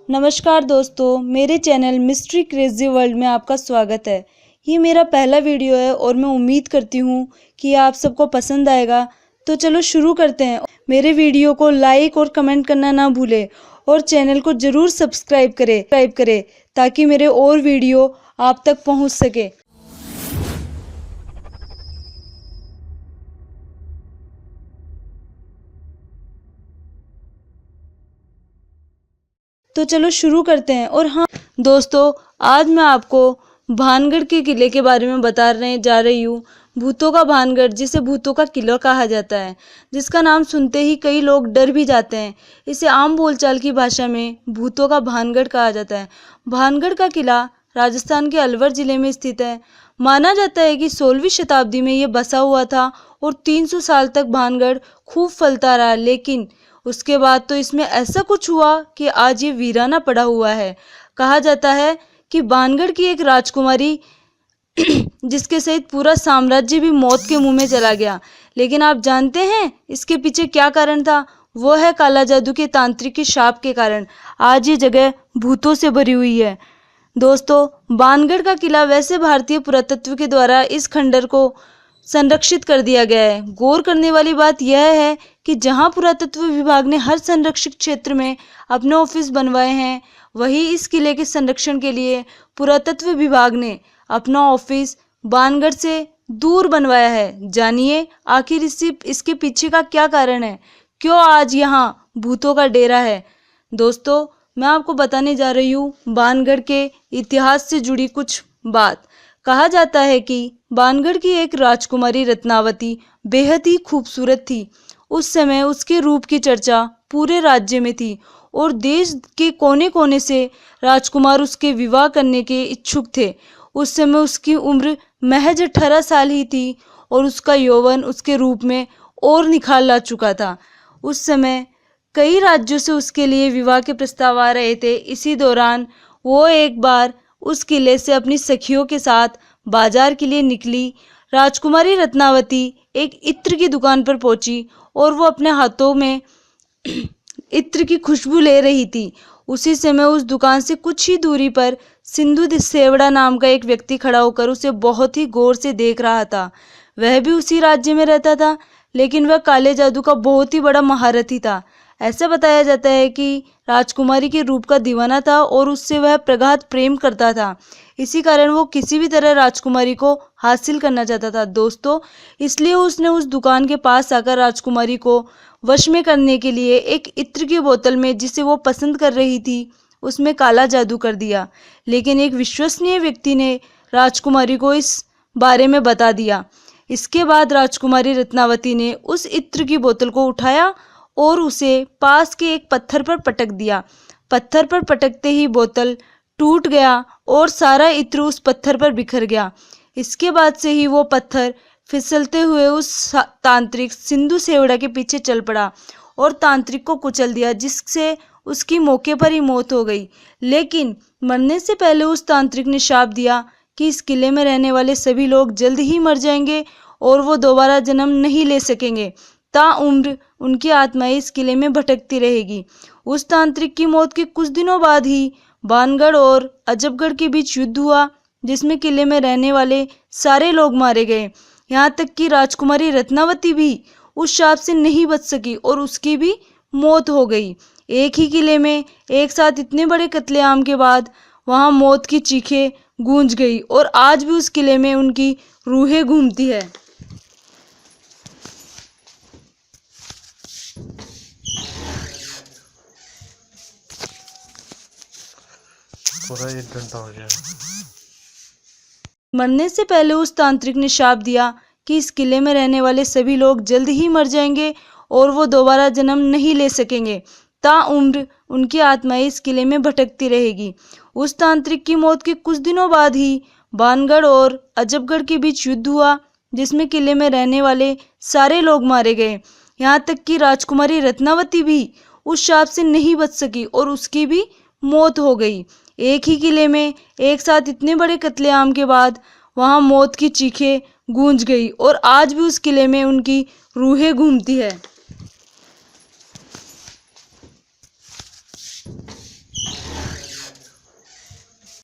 नमस्कार दोस्तों, मेरे चैनल मिस्ट्री क्रेजी वर्ल्ड में आपका स्वागत है। ये मेरा पहला वीडियो है और मैं उम्मीद करती हूँ कि आप सबको पसंद आएगा। तो चलो शुरू करते हैं। मेरे वीडियो को लाइक और कमेंट करना ना भूलें और चैनल को ज़रूर सब्सक्राइब करें ताकि मेरे और वीडियो आप तक पहुँच सके। तो चलो शुरू करते हैं। और हाँ दोस्तों, आज मैं आपको भानगढ़ के किले के बारे में बताने जा रही हूँ। भूतों का भानगढ़, जिसे भूतों का किला कहा जाता है, जिसका नाम सुनते ही कई लोग डर भी जाते हैं। इसे आम बोलचाल की भाषा में भूतों का भानगढ़ कहा जाता है। भानगढ़ का किला राजस्थान के अलवर जिले में स्थित है। माना जाता है कि 16वीं शताब्दी में यह बसा हुआ था और 300 साल तक भानगढ़ खूब फलता रहा, लेकिन उसके बाद तो इसमें ऐसा कुछ हुआ कि आज ये वीराना पड़ा हुआ है। कहा जाता है कि भानगढ़ की एक राजकुमारी जिसके सहित पूरा साम्राज्य भी मौत के मुंह में चला गया। लेकिन आप जानते हैं इसके पीछे क्या कारण था? वो है काला जादू के तांत्रिक के शाप के कारण आज ये जगह भूतों से भरी हुई है। दोस्तों, भानगढ़ का किला वैसे भारतीय पुरातत्व के द्वारा इस खंडर को संरक्षित कर दिया गया है। गौर करने वाली बात यह है कि जहां पुरातत्व विभाग ने हर संरक्षित क्षेत्र में अपने ऑफिस बनवाए हैं, वहीं इस किले के संरक्षण के लिए पुरातत्व विभाग ने अपना ऑफिस भानगढ़ से दूर बनवाया है। जानिए आखिर इसके पीछे का क्या कारण है, क्यों आज यहाँ भूतों का डेरा है। दोस्तों, मैं आपको बताने जा रही हूँ भानगढ़ के इतिहास से जुड़ी कुछ बात। कहा जाता है कि भानगढ़ की एक राजकुमारी रत्नावती बेहद ही खूबसूरत थी। उस समय उसके रूप की चर्चा पूरे राज्य में थी और देश के कोने कोने से राजकुमार उसके विवाह करने के इच्छुक थे। उस समय उसकी उम्र महज 18 साल ही थी और उसका यौवन उसके रूप में और निखार ला चुका था। उस समय कई राज्यों से उसके लिए विवाह के प्रस्ताव आ रहे थे। इसी दौरान वो एक बार उस किले से अपनी सखियों के साथ बाजार के लिए निकली। राजकुमारी रत्नावती एक इत्र की दुकान पर पहुंची और वो अपने हाथों में इत्र की खुशबू ले रही थी। उसी समय उस दुकान से कुछ ही दूरी पर सिंधु सेवड़ा नाम का एक व्यक्ति खड़ा होकर उसे बहुत ही गौर से देख रहा था। वह भी उसी राज्य में रहता था, लेकिन वह काले जादू का बहुत ही बड़ा महारथी था। ऐसा बताया जाता है कि राजकुमारी के रूप का दीवाना था और उससे वह प्रगाढ़ प्रेम करता था। इसी कारण वो किसी भी तरह राजकुमारी को हासिल करना चाहता था। दोस्तों, इसलिए उसने उस दुकान के पास आकर राजकुमारी को वश में करने के लिए एक इत्र की बोतल में, जिसे वो पसंद कर रही थी, उसमें काला जादू कर दिया। लेकिन एक विश्वसनीय व्यक्ति ने राजकुमारी को इस बारे में बता दिया। इसके बाद राजकुमारी रत्नावती ने उस इत्र की बोतल को उठाया और उसे पास के एक पत्थर पर पटक दिया। पत्थर पर पटकते ही बोतल टूट गया और सारा इत्र उस पत्थर पर बिखर गया। इसके बाद से ही वो पत्थर फिसलते हुए उस तांत्रिक सिंधु सेवड़ा के पीछे चल पड़ा और तांत्रिक को कुचल दिया, जिससे उसकी मौके पर ही मौत हो गई। लेकिन मरने से पहले उस तांत्रिक ने शाप दिया कि इस किले में रहने वाले सभी लोग जल्द ही मर जाएंगे और वो दोबारा जन्म नहीं ले सकेंगे। ताउम्र उनकी आत्माएं इस किले में भटकती रहेगी। उस तांत्रिक की मौत के कुछ दिनों बाद ही भानगढ़ और अजबगढ़ के बीच युद्ध हुआ, जिसमें किले में रहने वाले सारे लोग मारे गए। यहाँ तक कि राजकुमारी रत्नावती भी उस शाप से नहीं बच सकी और उसकी भी मौत हो गई। एक ही किले में एक साथ इतने बड़े कत्लेआम के बाद वहाँ मौत की चीखें गूंज गई और आज भी उस किले में उनकी रूहें घूमती है। पूरा 1 घंटा हो गया। मरने से पहले उस तांत्रिक ने शाप दिया कि इस किले में रहने वाले सभी लोग जल्द ही मर जाएंगे और वो दोबारा जन्म नहीं ले सकेंगे। ताउम्र उनकी आत्माएं इस किले में भटकती रहेगी। उस तांत्रिक की मौत के कुछ दिनों बाद ही भानगढ़ और अजबगढ़ के बीच युद्ध हुआ, जिसमें किले में रहने वाले सारे लोग मारे गए। यहाँ तक कि राजकुमारी रत्नावती भी उस शाप से नहीं बच सकी और उसकी भी मौत हो गई। एक ही किले में एक साथ इतने बड़े कत्लेआम के बाद वहाँ मौत की चीखें गूंज गई और आज भी उस किले में उनकी रूहें घूमती है।